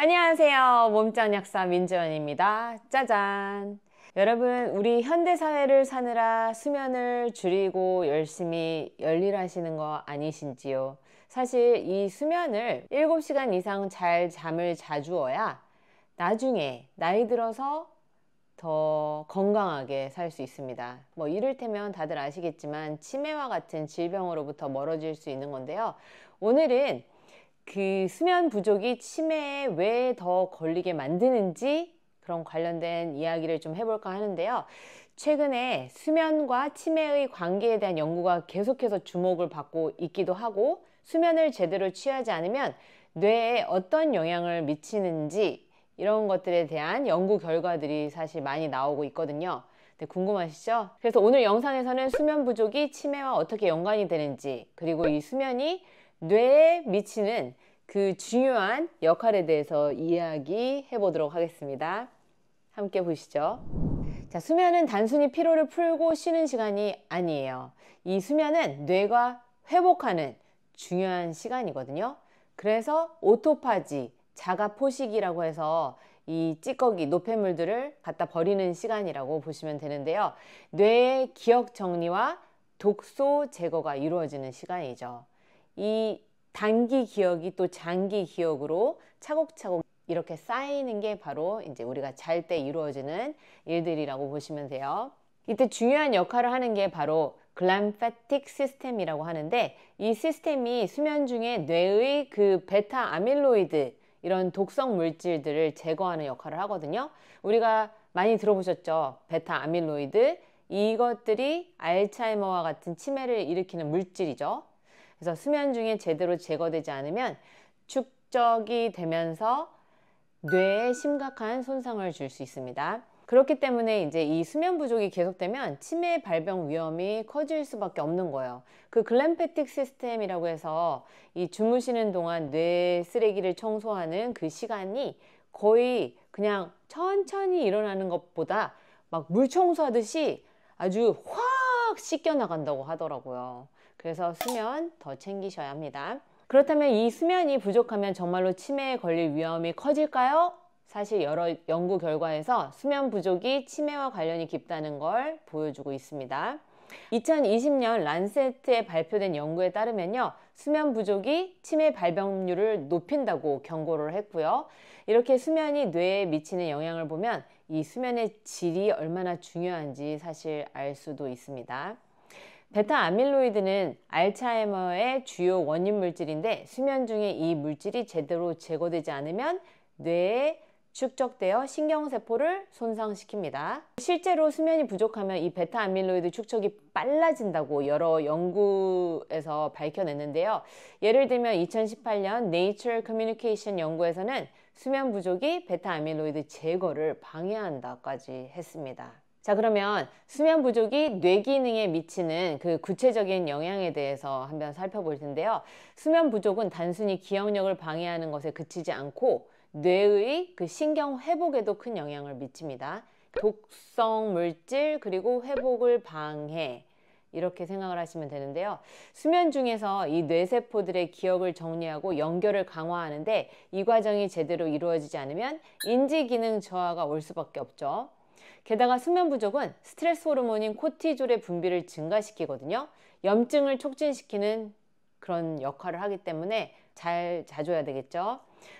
안녕하세요. 몸짱 약사 민지원입니다. 짜잔! 여러분, 우리 현대사회를 사느라 수면을 줄이고 열심히 열일하시는 거 아니신지요? 사실 이 수면을 7시간 이상 잘 잠을 자주어야 나중에 나이 들어서 더 건강하게 살 수 있습니다. 뭐 이를테면 다들 아시겠지만 치매와 같은 질병으로부터 멀어질 수 있는 건데요. 오늘은 그 수면 부족이 치매에 왜 더 걸리게 만드는지 그런 관련된 이야기를 좀 해볼까 하는데요. 최근에 수면과 치매의 관계에 대한 연구가 계속해서 주목을 받고 있기도 하고, 수면을 제대로 취하지 않으면 뇌에 어떤 영향을 미치는지 이런 것들에 대한 연구 결과들이 사실 많이 나오고 있거든요. 네, 궁금하시죠? 그래서 오늘 영상에서는 수면 부족이 치매와 어떻게 연관이 되는지, 그리고 이 수면이 뇌에 미치는 그 중요한 역할에 대해서 이야기해 보도록 하겠습니다. 함께 보시죠. 자, 수면은 단순히 피로를 풀고 쉬는 시간이 아니에요. 이 수면은 뇌가 회복하는 중요한 시간이거든요. 그래서 오토파지, 자가 포식이라고 해서 이 찌꺼기, 노폐물들을 갖다 버리는 시간이라고 보시면 되는데요. 뇌의 기억 정리와 독소 제거가 이루어지는 시간이죠. 이 단기 기억이 또 장기 기억으로 차곡차곡 이렇게 쌓이는 게 바로 이제 우리가 잘 때 이루어지는 일들이라고 보시면 돼요. 이때 중요한 역할을 하는 게 바로 글램파틱 시스템이라고 하는데, 이 시스템이 수면 중에 뇌의 그 베타 아밀로이드 이런 독성 물질들을 제거하는 역할을 하거든요. 우리가 많이 들어보셨죠? 베타 아밀로이드. 이것들이 알츠하이머와 같은 치매를 일으키는 물질이죠. 그래서 수면 중에 제대로 제거되지 않으면 축적이 되면서 뇌에 심각한 손상을 줄 수 있습니다. 그렇기 때문에 이제 이 수면 부족이 계속되면 치매 발병 위험이 커질 수밖에 없는 거예요. 그 글램파틱 시스템이라고 해서 이 주무시는 동안 뇌 쓰레기를 청소하는 그 시간이 거의 그냥 천천히 일어나는 것보다 막 물 청소하듯이 아주 확 씻겨 나간다고 하더라고요. 그래서 수면 더 챙기셔야 합니다. 그렇다면 이 수면이 부족하면 정말로 치매에 걸릴 위험이 커질까요? 사실 여러 연구 결과에서 수면 부족이 치매와 관련이 깊다는 걸 보여주고 있습니다. 2020년 란세트에 발표된 연구에 따르면요, 수면 부족이 치매 발병률을 높인다고 경고를 했고요. 이렇게 수면이 뇌에 미치는 영향을 보면 이 수면의 질이 얼마나 중요한지 사실 알 수도 있습니다. 베타 아밀로이드는 알츠하이머의 주요 원인 물질인데, 수면 중에 이 물질이 제대로 제거되지 않으면 뇌에 축적되어 신경세포를 손상시킵니다. 실제로 수면이 부족하면 이 베타 아밀로이드 축적이 빨라진다고 여러 연구에서 밝혀냈는데요. 예를 들면 2018년 Nature Communication 연구에서는 수면 부족이 베타 아밀로이드 제거를 방해한다까지 했습니다. 자, 그러면 수면 부족이 뇌 기능에 미치는 그 구체적인 영향에 대해서 한번 살펴볼 텐데요. 수면 부족은 단순히 기억력을 방해하는 것에 그치지 않고 뇌의 그 신경 회복에도 큰 영향을 미칩니다. 독성 물질 그리고 회복을 방해, 이렇게 생각을 하시면 되는데요. 수면 중에서 이 뇌세포들의 기억을 정리하고 연결을 강화하는데, 이 과정이 제대로 이루어지지 않으면 인지 기능 저하가 올 수밖에 없죠. 게다가 수면 부족은 스트레스 호르몬인 코티졸의 분비를 증가시키거든요. 염증을 촉진시키는 그런 역할을 하기 때문에 잘 자줘야 되겠죠.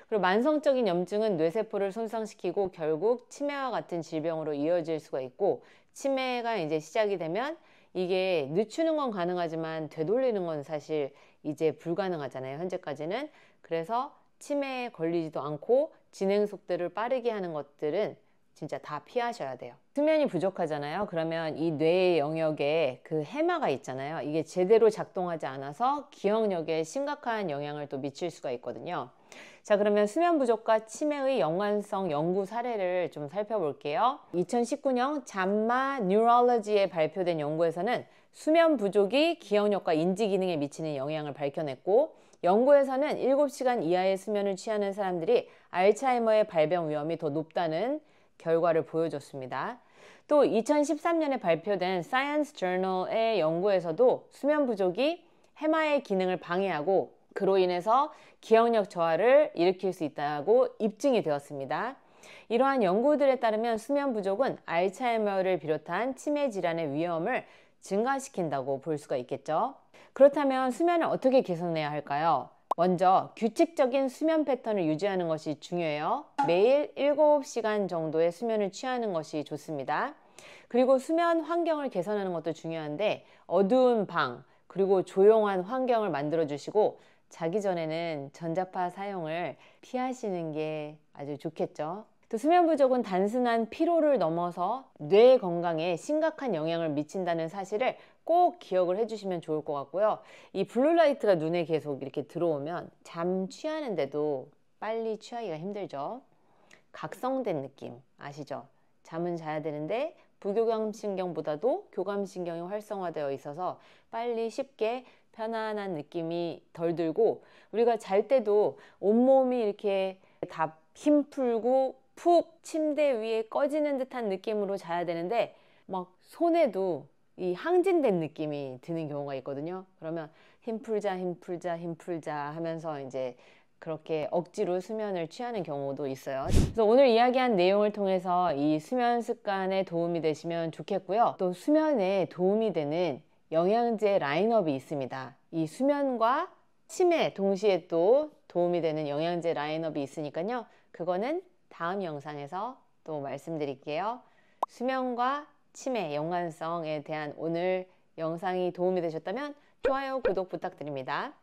그리고 만성적인 염증은 뇌세포를 손상시키고 결국 치매와 같은 질병으로 이어질 수가 있고, 치매가 이제 시작이 되면 이게 늦추는 건 가능하지만 되돌리는 건 사실 이제 불가능하잖아요, 현재까지는. 그래서 치매에 걸리지도 않고 진행 속도를 빠르게 하는 것들은 진짜 다 피하셔야 돼요. 수면이 부족하잖아요. 그러면 이 뇌의 영역에 그 해마가 있잖아요. 이게 제대로 작동하지 않아서 기억력에 심각한 영향을 또 미칠 수가 있거든요. 자, 그러면 수면 부족과 치매의 연관성 연구 사례를 좀 살펴볼게요. 2019년 잠마 뉴럴러지에 발표된 연구에서는 수면 부족이 기억력과 인지 기능에 미치는 영향을 밝혀냈고, 연구에서는 7시간 이하의 수면을 취하는 사람들이 알츠하이머의 발병 위험이 더 높다는 결과를 보여줬습니다. 또 2013년에 발표된 사이언스 저널의 연구에서도 수면 부족이 해마의 기능을 방해하고 그로 인해서 기억력 저하를 일으킬 수 있다고 입증이 되었습니다. 이러한 연구들에 따르면 수면 부족은 알츠하이머를 비롯한 치매 질환의 위험을 증가시킨다고 볼 수가 있겠죠. 그렇다면 수면을 어떻게 개선해야 할까요? 먼저 규칙적인 수면 패턴을 유지하는 것이 중요해요. 매일 7시간 정도의 수면을 취하는 것이 좋습니다. 그리고 수면 환경을 개선하는 것도 중요한데 어두운 방 그리고 조용한 환경을 만들어 주시고 자기 전에는 전자파 사용을 피하시는 게 아주 좋겠죠. 또 수면 부족은 단순한 피로를 넘어서 뇌 건강에 심각한 영향을 미친다는 사실을 꼭 기억을 해주시면 좋을 것 같고요. 이 블루라이트가 눈에 계속 이렇게 들어오면 잠 취하는데도 빨리 취하기가 힘들죠. 각성된 느낌 아시죠? 잠은 자야 되는데 부교감신경보다도 교감신경이 활성화되어 있어서 빨리 쉽게 편안한 느낌이 덜 들고 우리가 잘 때도 온몸이 이렇게 다 힘 풀고 푹 침대 위에 꺼지는 듯한 느낌으로 자야 되는데 막 손에도 이 항진된 느낌이 드는 경우가 있거든요. 그러면 힘 풀자 힘 풀자 힘 풀자 하면서 이제 그렇게 억지로 수면을 취하는 경우도 있어요. 그래서 오늘 이야기한 내용을 통해서 이 수면 습관에 도움이 되시면 좋겠고요. 또 수면에 도움이 되는 영양제 라인업이 있습니다. 이 수면과 치매 동시에 또 도움이 되는 영양제 라인업이 있으니까요. 그거는 다음 영상에서 또 말씀드릴게요. 수면과 치매 연관성에 대한 오늘 영상이 도움이 되셨다면 좋아요, 구독 부탁드립니다.